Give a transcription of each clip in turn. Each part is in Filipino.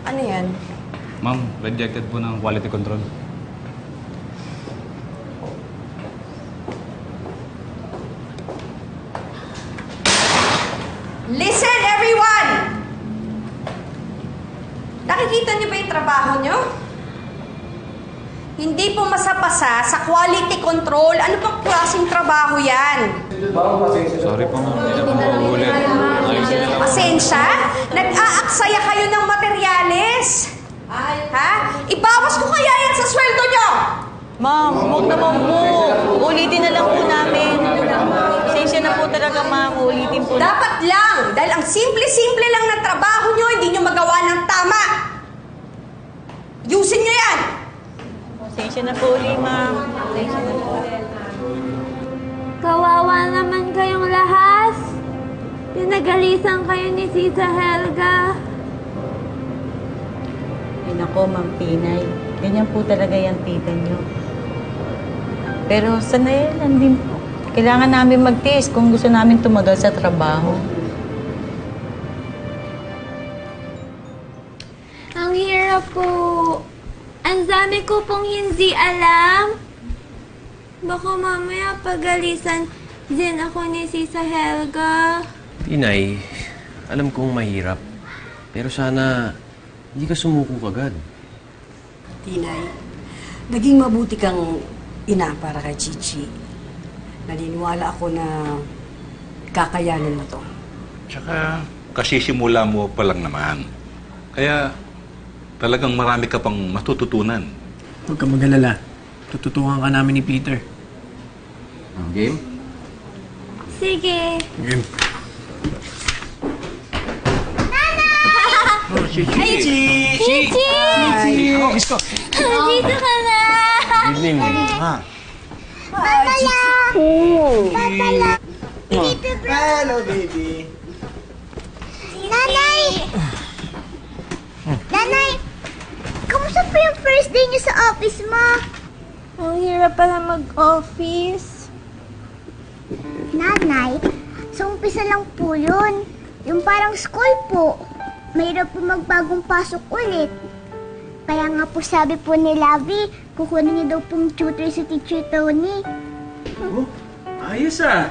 Ano yan? Ma'am, rejected po ng quality control. Listen, everyone! Nakikita niyo ba yung trabaho niyo? Hindi po masapasa sa quality control. Ano pang klaseng trabaho yan? Sorry po, ma'am. Hindi na po mauulit. Ayusin niyo lang. Pasensya? Nag-aaksaya kayo ng materyales. Ha? Ibawas ko kaya yan sa sweldo niyo! Ma'am, huwag naman po. Ulitin na lang po namin. Pasensya na po talaga, ma'am. Ulitin po. Dapat lang. Dahil ang simple-simple lang na trabaho niyo, hindi niyo magawa ng tama. Yusin niyo yan! Pasensya na po ulit, ma'am. Pasensya na po ulit. Kawawa naman kayong lahat. Pinagalisan kayo ni Tita Helga. Ay nako, Ma'am Pinay. Ganyan po talaga yan, tita niyo. Pero sanayan lang din po. Kailangan namin mag-test kung gusto namin tumagal sa trabaho. Ang hirap po. Ang dami ko pong hindi alam. Baka mamaya pagalisan din ako ni Tita Helga. Pinay, alam kong mahirap. Pero sana hindi ka sumuko agad. Tinay, naging mabuti kang ina para kay Chichi. Naniniwala ako na kakayanin mo to. Tsaka, kasisimula mo pa lang naman. Kaya, talagang marami ka pang matututunan. Huwag ka mag-alala. Tututukan ka namin ni Peter. Game? Sige. Game. Oh, Chichi! Chichi! Oh, miss ko! Dito ka na! Good evening. Ha? Papala! Papala! Hello, baby! Nanay! Nanay! Kamusta po yung first day niyo sa office mo? Ang hirap pala mag-office. Nanay, sa umpisa lang po yun. Yung parang school po. Mahirap po magbagong pasok ulit. Kaya nga po sabi po ni Lavi, kukunin niyo daw pong tutor si Teacher Tony. Oh, ayos ah!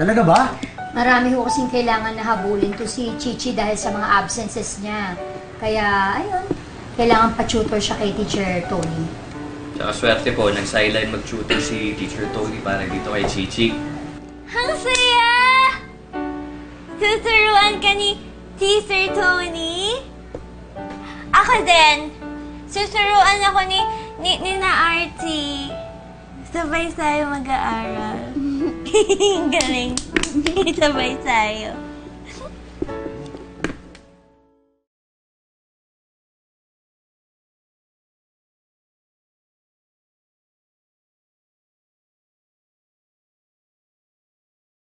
Talaga ba? Marami ko kasing kailangan na habulin to si Chichi dahil sa mga absences niya. Kaya, ayun, kailangan pa-tutor siya kay Teacher Tony. Tsaka swerte po, nag-sideline mag-tutor si Teacher Tony para dito kay Chichi. Ang saya! Tuturuan ka ni Teacher Tony? Ako din. Susuruan ako ni na Artie. Sabay tayo mag-aaral. Galing. Sabay tayo.